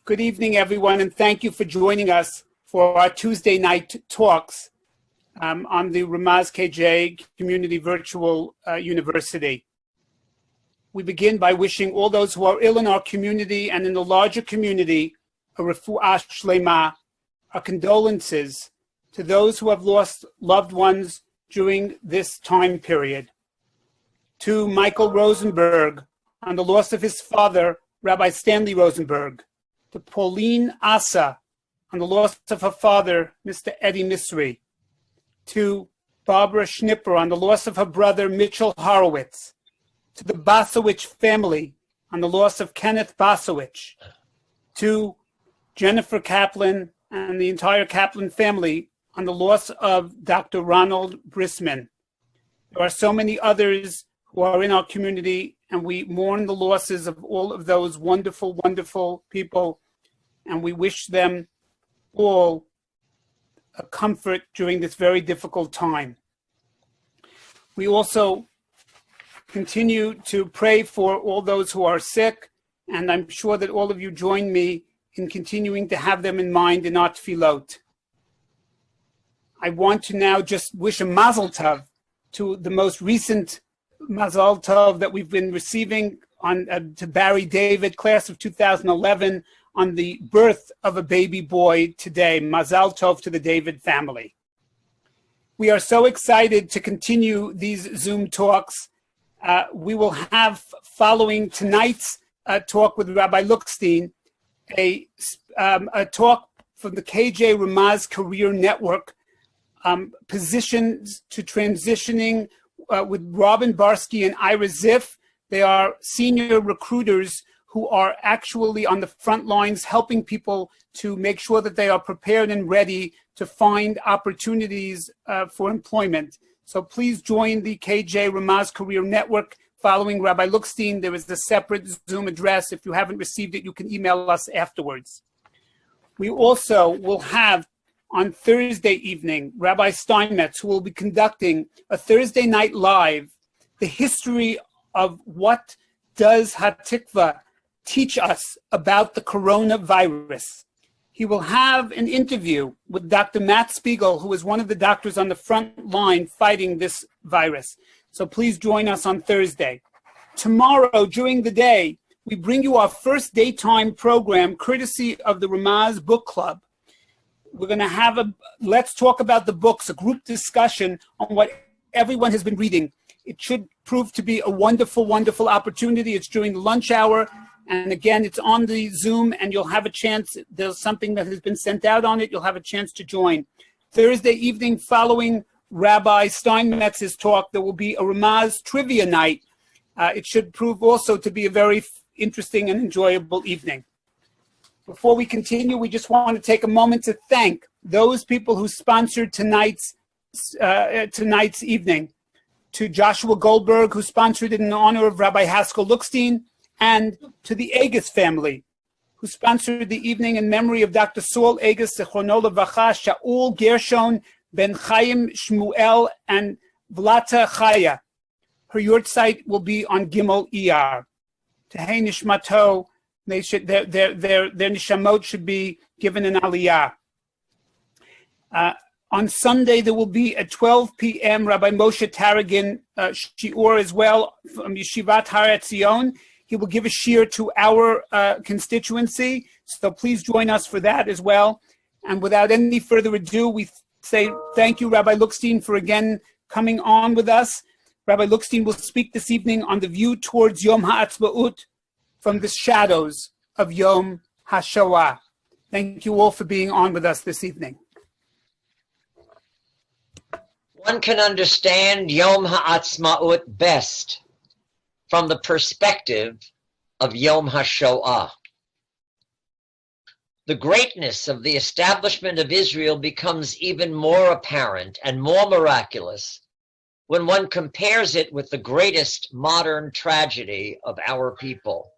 Good evening, everyone, and thank you for joining us for our Tuesday night talks on the Ramaz KJ Community Virtual University. We begin by wishing all those who are ill in our community and in the larger community a refuah shlema, our condolences to those who have lost loved ones during this time period. To Michael Rosenberg on the loss of his father, Rabbi Stanley Rosenberg. To Pauline Asa on the loss of her father, Mr. Eddie Misri. To Barbara Schnipper on the loss of her brother, Mitchell Horowitz. To the Basowich family on the loss of Kenneth Basowich. To Jennifer Kaplan and the entire Kaplan family on the loss of Dr. Ronald Brisman. There are so many others who are in our community, and we mourn the losses of all of those wonderful, wonderful people, and we wish them all a comfort during this very difficult time. We also continue to pray for all those who are sick, and I'm sure that all of you join me in continuing to have them in mind in our tefillot. I want to now just wish a mazel tov to the most recent Mazal Tov that we've been receiving on to Barry David, class of 2011, on the birth of a baby boy today. Mazal Tov to the David family. We are so excited to continue these Zoom talks. We will have, following tonight's talk with Rabbi Lookstein, a talk from the KJ Ramaz Career Network, positions to transitioning with Robin Barsky and Ira Ziff. They are senior recruiters who are actually on the front lines helping people to make sure that they are prepared and ready to find opportunities for employment. So please join the KJ Ramaz Career Network following Rabbi Lookstein. There is a separate Zoom address. If you haven't received it, you can email us afterwards. We also will have on Thursday evening, Rabbi Steinmetz, who will be conducting a Thursday night live, the history of what does HaTikva teach us about the coronavirus. He will have an interview with Dr. Matt Spiegel, who is one of the doctors on the front line fighting this virus. So please join us on Thursday. Tomorrow, during the day, we bring you our first daytime program, courtesy of the Ramaz Book Club. We're going to have a Let's Talk About the Books, a group discussion on what everyone has been reading. It should prove to be a wonderful, wonderful opportunity. It's during the lunch hour. And again, it's on the Zoom, and you'll have a chance. There's something that has been sent out on it. You'll have a chance to join. Thursday evening, following Rabbi Steinmetz's talk, there will be a Ramaz trivia night. It should prove also to be a very interesting and enjoyable evening. Before we continue, we just want to take a moment to thank those people who sponsored tonight's evening. To Joshua Goldberg, who sponsored it in honor of Rabbi Haskel Lookstein, and to the Agus family, who sponsored the evening in memory of Dr. Saul Agus, Zechrono Levacha, Shaul Gershon, Ben Chaim Shmuel, and Vlata Chaya. Her yurtzeit will be on Gimel Iyar. Tehei Nishmato, their nishamot should be given an aliyah. On Sunday, there will be at 12 p.m. Rabbi Moshe Taragin shiur as well from Yeshivat Har Etzion. He will give a shiur to our constituency, so please join us for that as well. And without any further ado, we say thank you, Rabbi Lookstein, for again coming on with us. Rabbi Lookstein will speak this evening on the view towards Yom HaAtzmaut from the shadows of Yom HaShoah. Thank you all for being on with us this evening. One can understand Yom HaAtzmaut best from the perspective of Yom HaShoah. The greatness of the establishment of Israel becomes even more apparent and more miraculous when one compares it with the greatest modern tragedy of our people.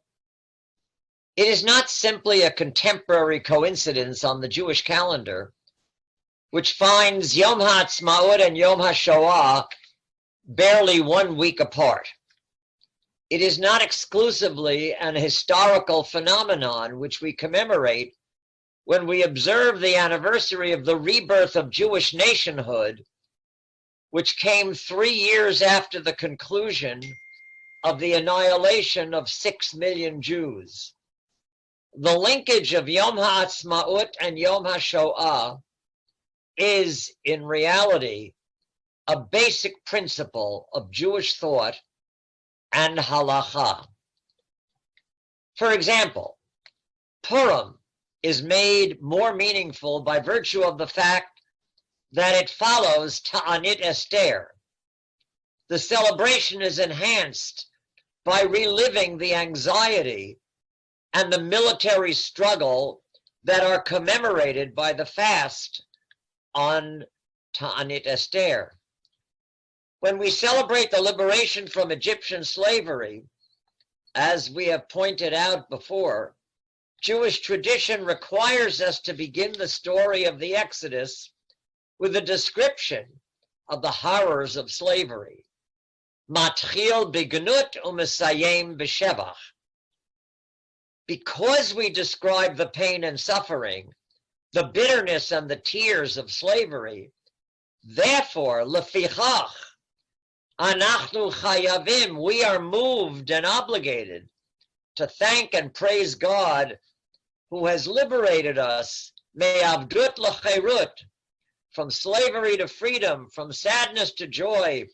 It is not simply a contemporary coincidence on the Jewish calendar, which finds Yom HaAtzmaut and Yom HaShoah barely 1 week apart. It is not exclusively an historical phenomenon which we commemorate when we observe the anniversary of the rebirth of Jewish nationhood, which came 3 years after the conclusion of the annihilation of 6 million Jews. The linkage of Yom HaAtzmaut and Yom HaShoah is, in reality, a basic principle of Jewish thought and halacha. For example, Purim is made more meaningful by virtue of the fact that it follows Ta'anit Esther. The celebration is enhanced by reliving the anxiety and the military struggle that are commemorated by the fast on Ta'anit Esther. When we celebrate the liberation from Egyptian slavery, as we have pointed out before, Jewish tradition requires us to begin the story of the Exodus with a description of the horrors of slavery. Matchil begnut u'mesayem b'shevach. Because we describe the pain and suffering, the bitterness and the tears of slavery, therefore, lefichach, anachnu chayavim, we are moved and obligated to thank and praise God who has liberated us, me'avdut l'cherut, from slavery to freedom, from sadness to joy,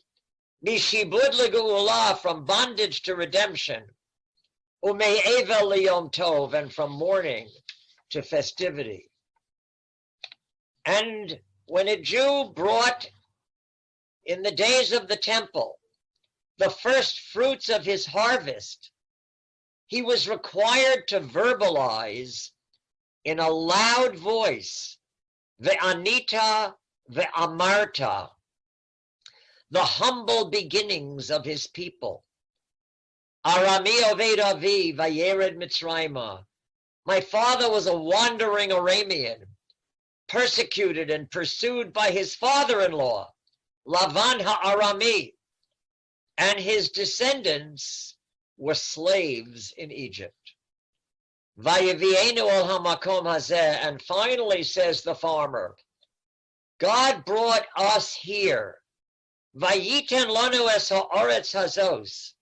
mishibud le'geula, from bondage to redemption, ume'evel liyom tov, and from mourning to festivity. And when a Jew brought in the days of the temple the first fruits of his harvest, he was required to verbalize in a loud voice, ve'anita ve'amarta, the humble beginnings of his people. Arami oved avi vayered Mitzrayma. My father was a wandering Aramean, persecuted and pursued by his father-in-law, Lavan ha'Arami, and his descendants were slaves in Egypt. Vayevienu al hamakom hazeh, and finally, says the farmer, God brought us here. Vayiten lanu es ha'aretz hazos,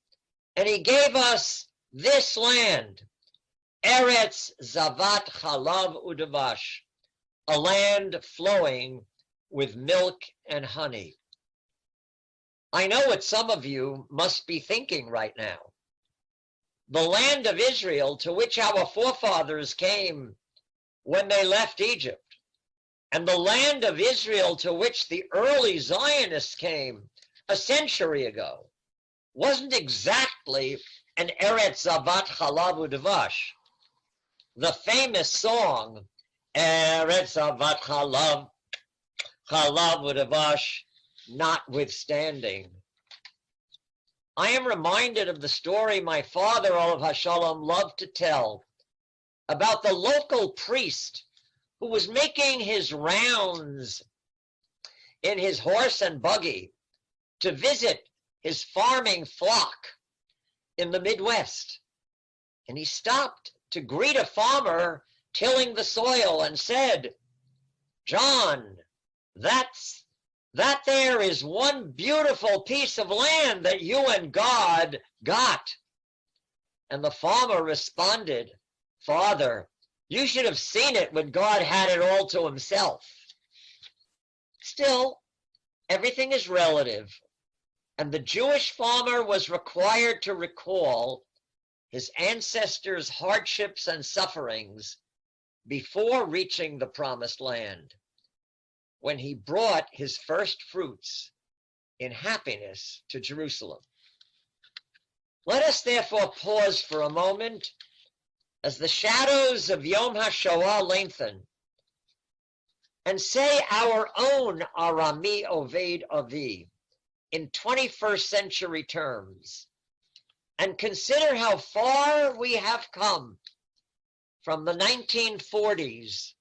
and he gave us this land, Eretz zavat chalav udavash, a land flowing with milk and honey. I know what some of you must be thinking right now. The land of Israel, to which our forefathers came when they left Egypt, and the land of Israel to which the early Zionists came a century ago, wasn't exactly an Eretz Zavat Chalav Udvash. The famous song, Eretz Zavat Chalav Udvash, notwithstanding. I am reminded of the story my father, Olav Hashalom, loved to tell about the local priest who was making his rounds in his horse and buggy to visit his farming flock in the Midwest. And he stopped to greet a farmer tilling the soil and said, John, that there is one beautiful piece of land that you and God got. And the farmer responded, Father, you should have seen it when God had it all to himself. Still, everything is relative, and the Jewish farmer was required to recall his ancestors' hardships and sufferings before reaching the promised land, when he brought his first fruits in happiness to Jerusalem. Let us therefore pause for a moment as the shadows of Yom HaShoah lengthen and say our own Arami Oved Avi in 21st century terms, and consider how far we have come from the 1940s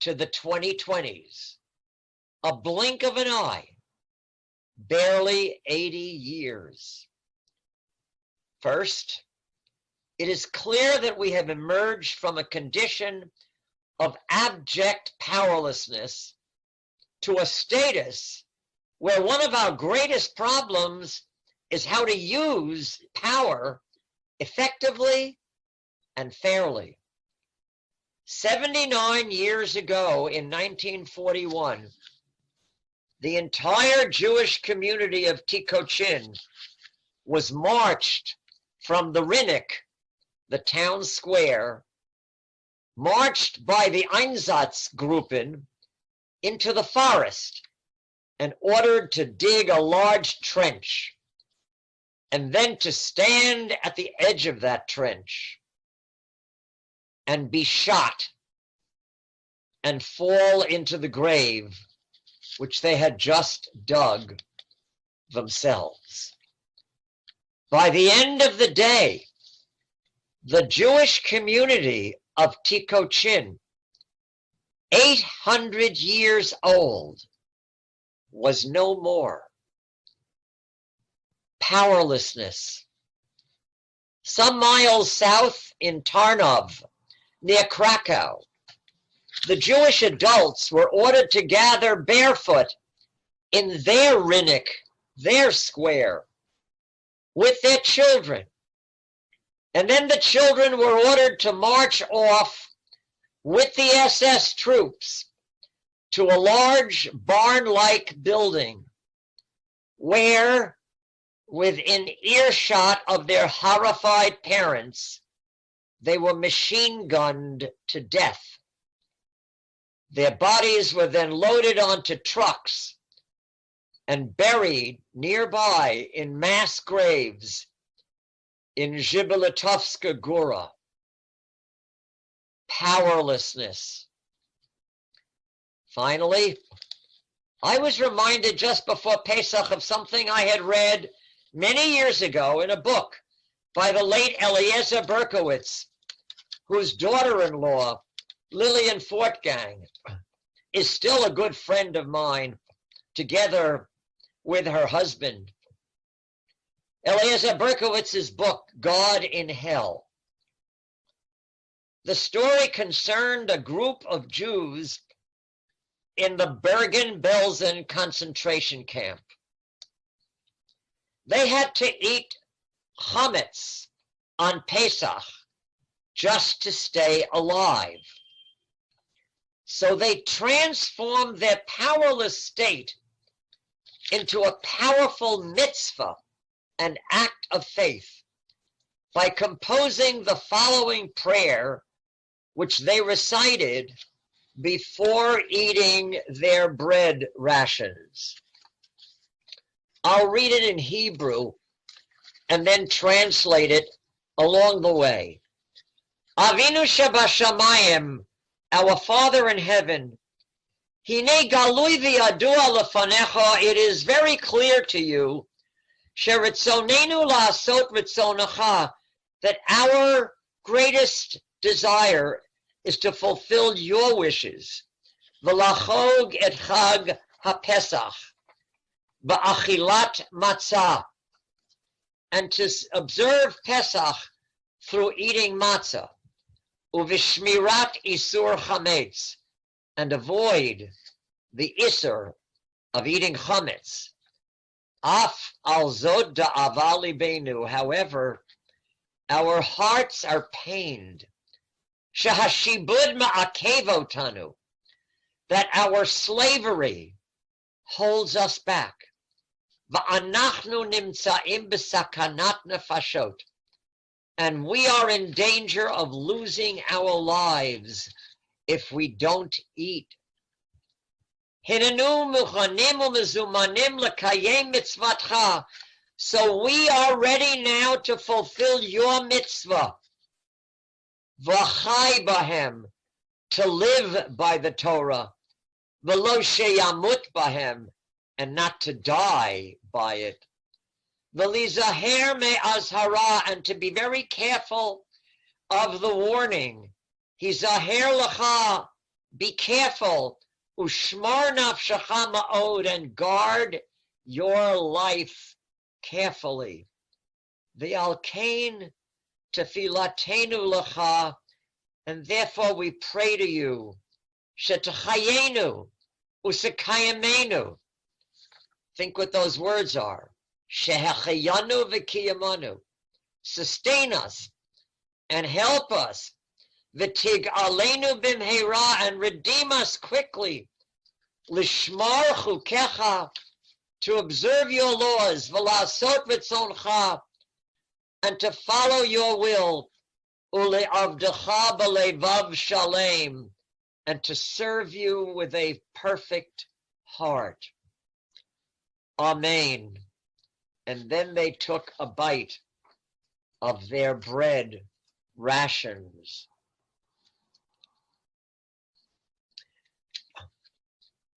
to the 2020s. A blink of an eye, barely 80 years. First, it is clear that we have emerged from a condition of abject powerlessness to a status where one of our greatest problems is how to use power effectively and fairly. 79 years ago in 1941, the entire Jewish community of Tikochin was marched from the Rinnik, the town square, marched by the Einsatzgruppen into the forest and ordered to dig a large trench and then to stand at the edge of that trench and be shot and fall into the grave which they had just dug themselves. By the end of the day, the Jewish community of Tikochin, 800 years old, was no more. Powerlessness. Some miles south in Tarnov, near Krakow, the Jewish adults were ordered to gather barefoot in their Rinnik, their square, with their children. And then the children were ordered to march off with the SS troops to a large barn-like building where, within earshot of their horrified parents, they were machine-gunned to death. Their bodies were then loaded onto trucks and buried nearby in mass graves in Zhibalatovska Gora. Powerlessness. Finally, I was reminded just before Pesach of something I had read many years ago in a book by the late Eliezer Berkowitz, whose daughter-in-law, Lillian Fortgang, is still a good friend of mine, together with her husband. Eliezer Berkowitz's book, God in Hell. The story concerned a group of Jews in the Bergen-Belsen concentration camp. They had to eat chametz on Pesach just to stay alive. So they transformed their powerless state into a powerful mitzvah, an act of faith, by composing the following prayer, which they recited before eating their bread rations. I'll read it in Hebrew and then translate it along the way. Avinu Shebashamayim, our Father in heaven, Hine galui v'yadua lefanecha, it is very clear to you, sheritzonenu la'asot ritzonecha, that our greatest desire is to fulfill your wishes. V'lachog et chag haPesach, v'achilat matzah, and to observe Pesach through eating matzah, uvishmirat isur chametz, and avoid the isur of eating chametz. Af al zod da'ava libenu, however, our hearts are pained. Shahashibud ma'akevotanu, that our slavery holds us back. Va'anachnu nimtza'im b'sakanat nefashot, and we are in danger of losing our lives if we don't eat. Hinenu muchanim u'mezumanim l'kayem mitzvatcha, so we are ready now to fulfill your mitzvah. V'chai bahem, to live by the Torah. V'lo sheyamut bahem, and not to die by it. V'lizaher me'azhara, and to be very careful of the warning. Hizaher lecha, be careful. Ushmar nafshecha ma'od, and guard your life carefully. V'al kain tefilatenu lecha, and therefore we pray to you, shetachayenu usekayemenu. Think what those words are. Shehechayanu v'kiyamanu. Sustain us and help us. V'tig alenu bimheira, and redeem us quickly. Lishmar chukecha, to observe your laws. V'lasot v'tzoncha, and to follow your will. Ule'avdecha b'levav shalem, and to serve you with a perfect heart. Amen. And then they took a bite of their bread rations.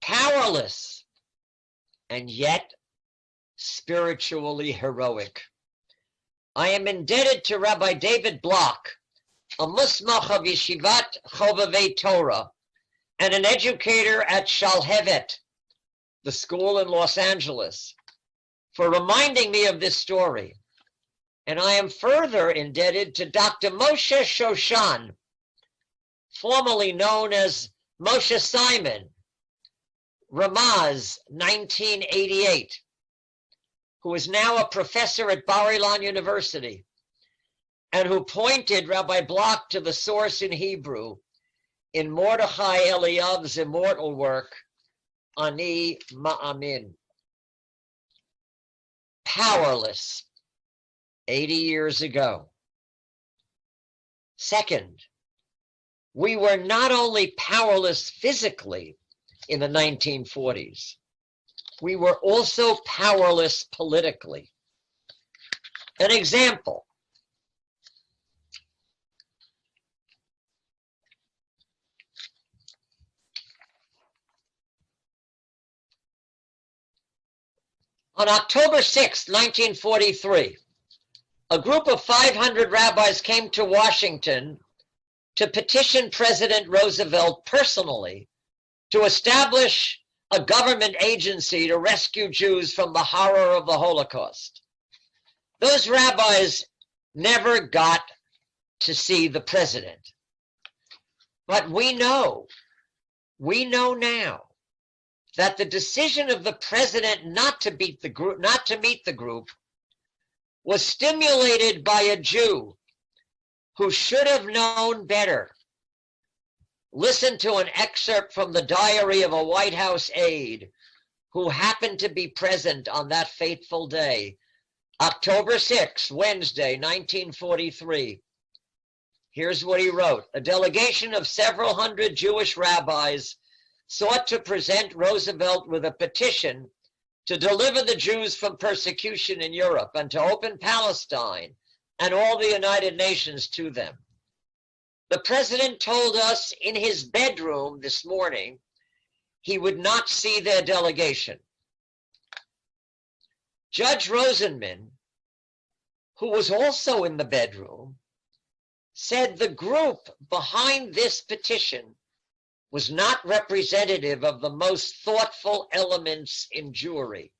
Powerless, and yet spiritually heroic. I am indebted to Rabbi David Block, a musmach of Yeshivat Chovevei Torah, and an educator at Shalhevet, the school in Los Angeles, for reminding me of this story. And I am further indebted to Dr. Moshe Shoshan, formerly known as Moshe Simon, Ramaz, 1988, who is now a professor at Bar-Ilan University, and who pointed Rabbi Block to the source in Hebrew in Mordechai Eliav's immortal work, Ani Ma'amin. Powerless, 80 years ago. Second, we were not only powerless physically in the 1940s, we were also powerless politically. An example. On October 6, 1943, a group of 500 rabbis came to Washington to petition President Roosevelt personally to establish a government agency to rescue Jews from the horror of the Holocaust. Those rabbis never got to see the president. But we know now that the decision of the president not to meet the group was stimulated by a Jew who should have known better. Listen to an excerpt from the diary of a White House aide who happened to be present on that fateful day, October 6, Wednesday, 1943. Here's what he wrote. A delegation of several hundred Jewish rabbis sought to present Roosevelt with a petition to deliver the Jews from persecution in Europe and to open Palestine and all the United Nations to them. The president told us in his bedroom this morning he would not see their delegation. Judge Rosenman, who was also in the bedroom, said the group behind this petition was not representative of the most thoughtful elements in Jewry.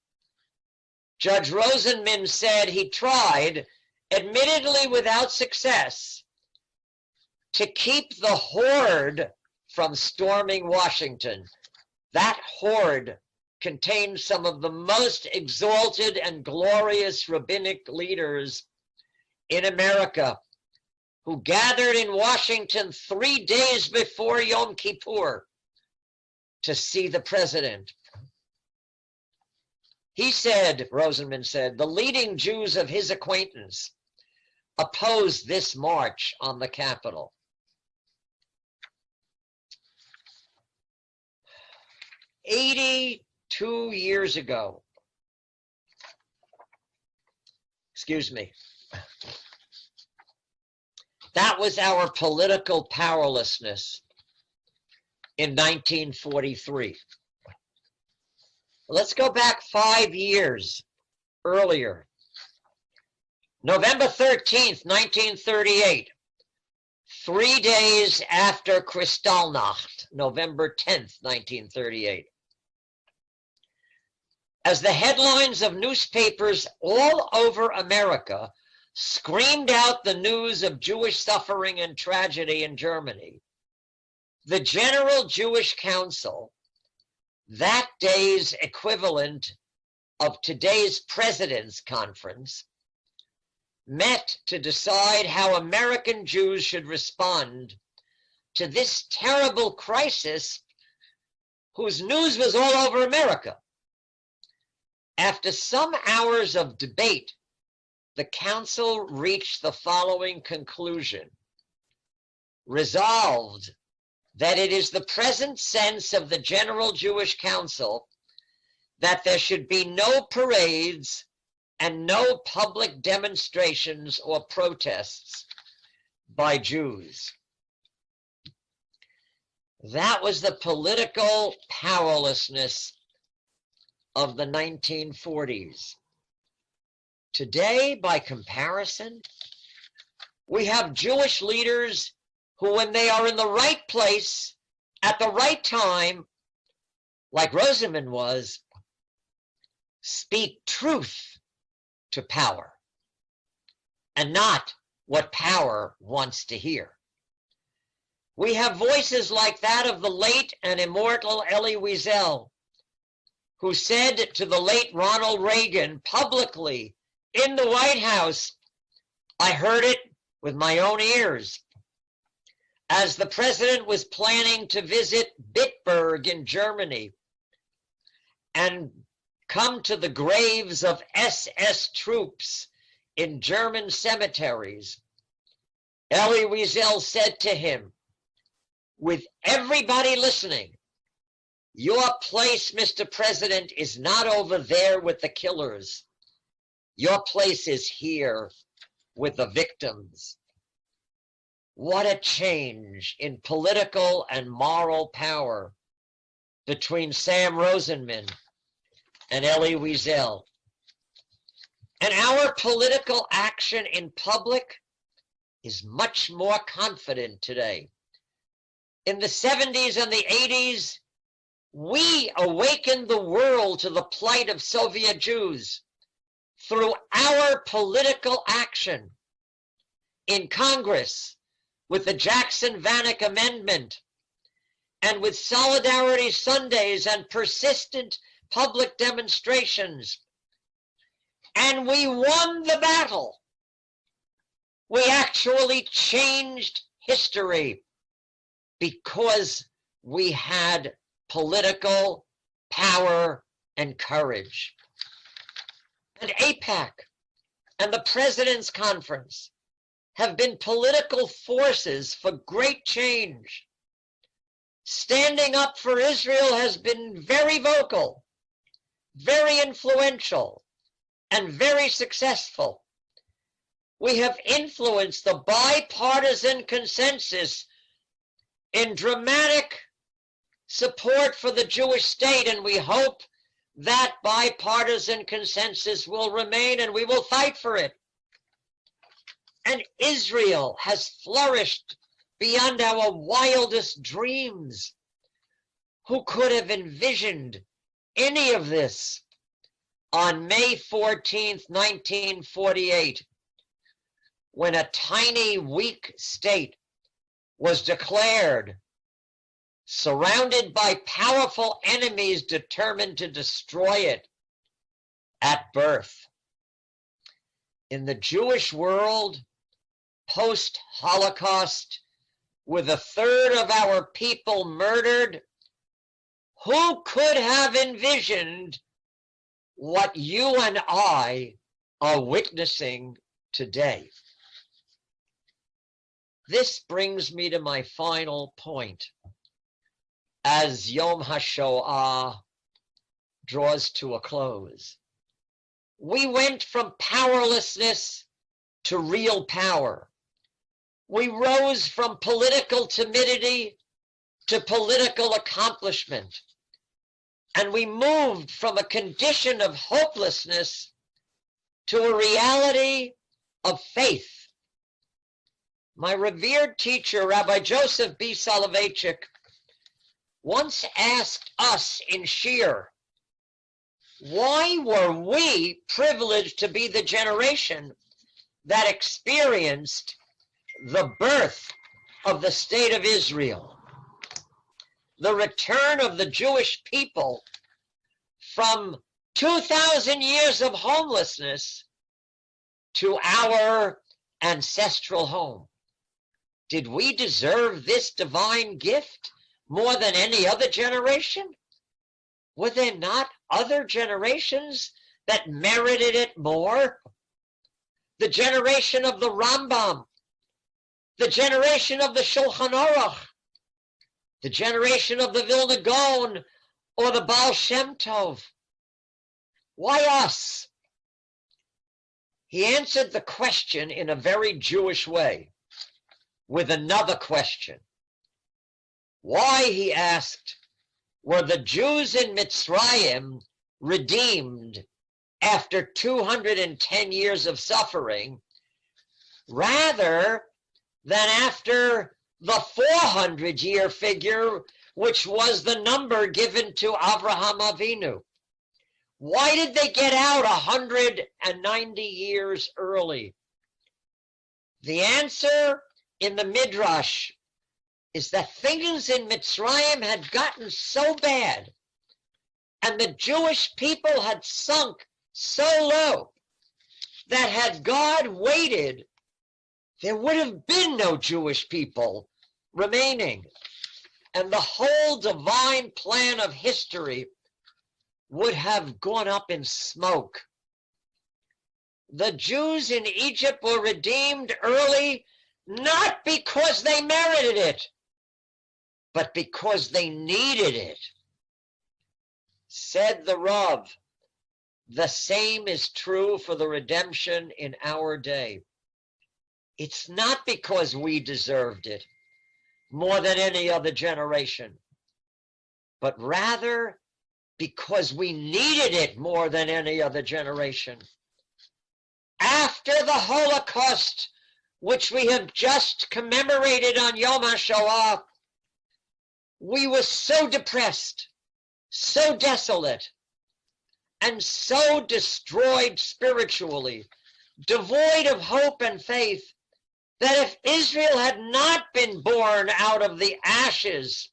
Judge Rosenman said he tried, admittedly without success, to keep the horde from storming Washington. That horde contained some of the most exalted and glorious rabbinic leaders in America, who gathered in Washington 3 days before Yom Kippur to see the president. He said, Rosenman said, the leading Jews of his acquaintance opposed this march on the Capitol. "82 years ago, excuse me, that was our political powerlessness in 1943. Let's go back 5 years earlier. November 13th, 1938, 3 days after Kristallnacht, November 10th, 1938. As the headlines of newspapers all over America screamed out the news of Jewish suffering and tragedy in Germany, the General Jewish Council, that day's equivalent of today's President's Conference, met to decide how American Jews should respond to this terrible crisis whose news was all over America. After some hours of debate, the council reached the following conclusion: resolved that it is the present sense of the General Jewish Council that there should be no parades and no public demonstrations or protests by Jews. That was the political powerlessness of the 1940s. Today, by comparison, we have Jewish leaders who, when they are in the right place at the right time, like Rosenman was, speak truth to power and not what power wants to hear. We have voices like that of the late and immortal Elie Wiesel, who said to the late Ronald Reagan publicly in the White House, I heard it with my own ears, as the president was planning to visit Bitburg in Germany and come to the graves of SS troops in German cemeteries. Elie Wiesel said to him, with everybody listening, your place, Mr. President, is not over there with the killers. Your place is here with the victims. What a change in political and moral power between Sam Rosenman and Elie Wiesel. And our political action in public is much more confident today. In the 70s and the 80s, we awakened the world to the plight of Soviet Jews through our political action in Congress with the Jackson-Vanik Amendment and with Solidarity Sundays and persistent public demonstrations. And we won the battle. We actually changed history because we had political power and courage. And AIPAC and the President's Conference have been political forces for great change. Standing up for Israel has been very vocal, very influential, and very successful. We have influenced the bipartisan consensus in dramatic support for the Jewish state, and we hope that bipartisan consensus will remain, and we will fight for it. And Israel has flourished beyond our wildest dreams. Who could have envisioned any of this on May 14th, 1948, when a tiny, weak state was declared surrounded by powerful enemies determined to destroy it at birth? In the Jewish world, post-Holocaust, with a third of our people murdered, who could have envisioned what you and I are witnessing today? This brings me to my final point. As Yom HaShoah draws to a close, we went from powerlessness to real power. We rose from political timidity to political accomplishment. And we moved from a condition of hopelessness to a reality of faith. My revered teacher, Rabbi Joseph B. Soloveitchik, once asked us in Shir, why were we privileged to be the generation that experienced the birth of the state of Israel, the return of the Jewish people from 2,000 years of homelessness to our ancestral home. Did we deserve this divine gift more than any other generation? Were there not other generations that merited it more? The generation of the Rambam, the generation of the Shulchan Aruch, the generation of the Vilna Gaon or the Baal Shem Tov. Why us? He answered the question in a very Jewish way with another question. Why, he asked, were the Jews in Mitzrayim redeemed after 210 years of suffering rather than after the 400-year figure, which was the number given to Avraham Avinu? Why did they get out 190 years early? The answer in the Midrash is that things in Mitzrayim had gotten so bad and the Jewish people had sunk so low that had God waited, there would have been no Jewish people remaining, and the whole divine plan of history would have gone up in smoke. The Jews in Egypt were redeemed early, not because they merited it, but because they needed it. Said the Rav, the same is true for the redemption in our day. It's not because we deserved it more than any other generation, but rather because we needed it more than any other generation. After the Holocaust, which we have just commemorated on Yom HaShoah, we were so depressed, so desolate, and so destroyed spiritually, devoid of hope and faith, that if Israel had not been born out of the ashes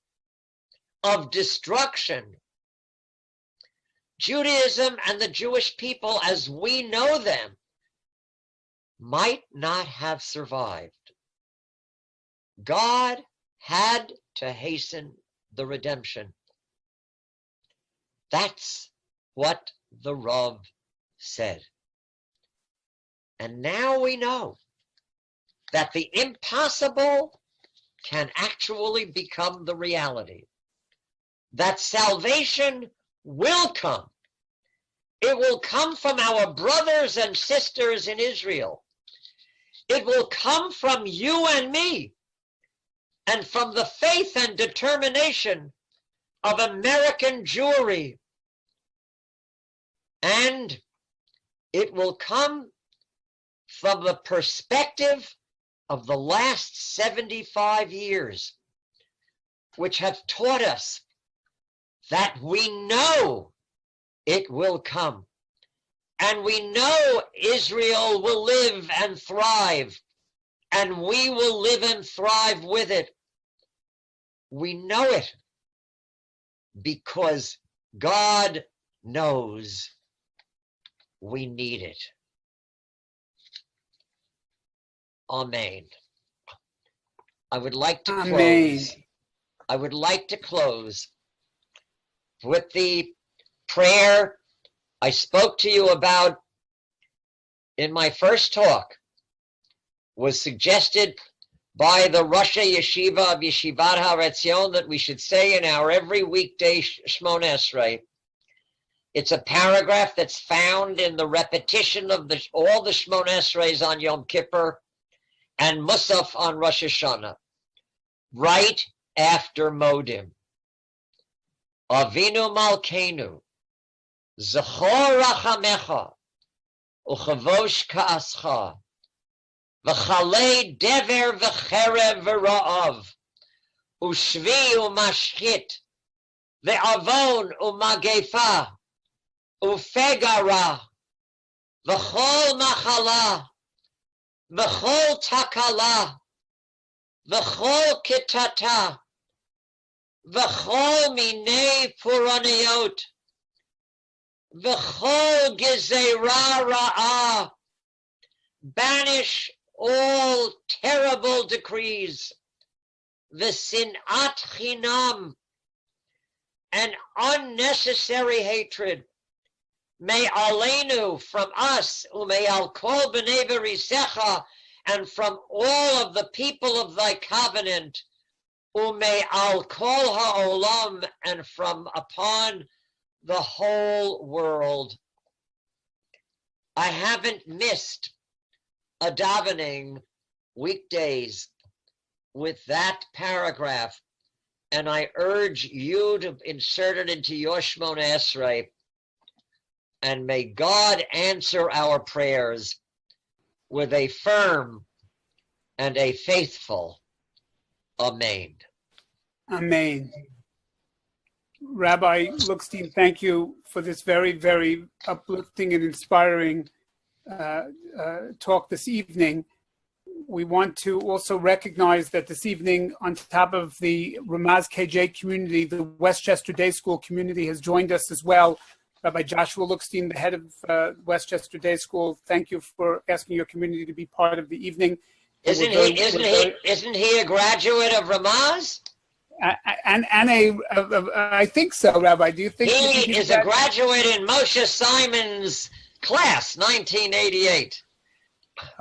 of destruction, Judaism and the Jewish people as we know them might not have survived. God had to hasten the redemption. That's what the Rav said. And now we know that the impossible can actually become the reality. That salvation will come. It will come from our brothers and sisters in Israel. It will come from you and me, and from the faith and determination of American Jewry. And it will come from the perspective of the last 75 years, which have taught us that we know it will come. And we know Israel will live and thrive, and we will live and thrive with it. We know it because God knows we need it. Amen. I would like to close. I would like to close with the prayer I spoke to you about in my first talk, was suggested by the Rosh Yeshiva of Yeshivat Har Etzion that we should say in our every weekday Shmona Esrei. It's a paragraph that's found in the repetition of all the Shmona Esreis on Yom Kippur and Musaf on Rosh Hashanah, right after Modim. Avinu Malkeinu, Zechor Rachamecha, Uchavosh Ka'ascha, V'chalei Dever V'cherev V'ra'av, Ushvi U'mashchit, V'avon U'magefa, U'fegara, V'chol Machala, v'chol takala, v'chol kitata, v'chol minei puraniot, v'chol gezerah ra'ah. Banish all terrible decrees, v'sinat chinam, and unnecessary hatred. May aleinu, from us, umei al kol b'nei b'risecha, and from all of the people of thy covenant, umei al kol ha'olam, and from upon the whole world. I haven't missed a davening weekdays with that paragraph, and I urge you to insert it into your Shmona Esrei, and may God answer our prayers with a firm and a faithful Amen. Amen. Rabbi Lookstein, thank you for this very, very uplifting and inspiring talk this evening. We want to also recognize that this evening, on top of the Ramaz KJ community, the Westchester Day School community has joined us as well. Rabbi Joshua Lookstein, the head of Westchester Day School, thank you for asking your community to be part of the evening. Isn't he a graduate of Ramaz? I think so, Rabbi. Do you think he is a graduate in Moshe Simon's class, 1988?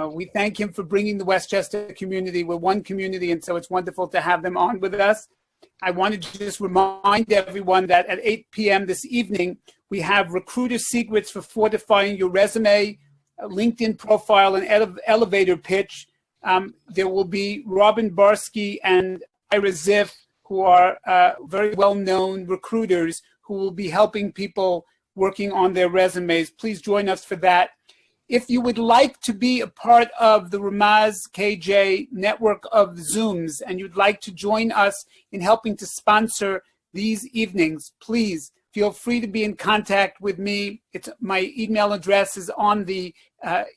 We thank him for bringing the Westchester community. We're one community, and so it's wonderful to have them on with us. I wanted to just remind everyone that at 8 p.m. this evening, we have recruiter secrets for fortifying your resume, a LinkedIn profile, and elevator pitch. There will be Robin Barsky and Ira Ziff, who are very well-known recruiters who will be helping people working on their resumes. Please join us for that. If you would like to be a part of the Ramaz KJ network of Zooms and you'd like to join us in helping to sponsor these evenings, please feel free to be in contact with me. My email address is on the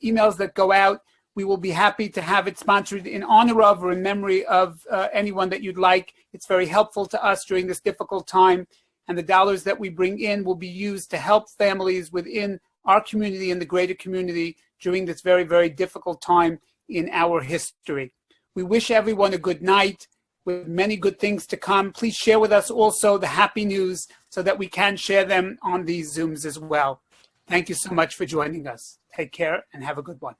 emails that go out. We will be happy to have it sponsored in honor of or in memory of anyone that you'd like. It's very helpful to us during this difficult time, and the dollars that we bring in will be used to help families within our community and the greater community during this very, very difficult time in our history. We wish everyone a good night with many good things to come. Please share with us also the happy news so that we can share them on these Zooms as well. Thank you so much for joining us. Take care and have a good one.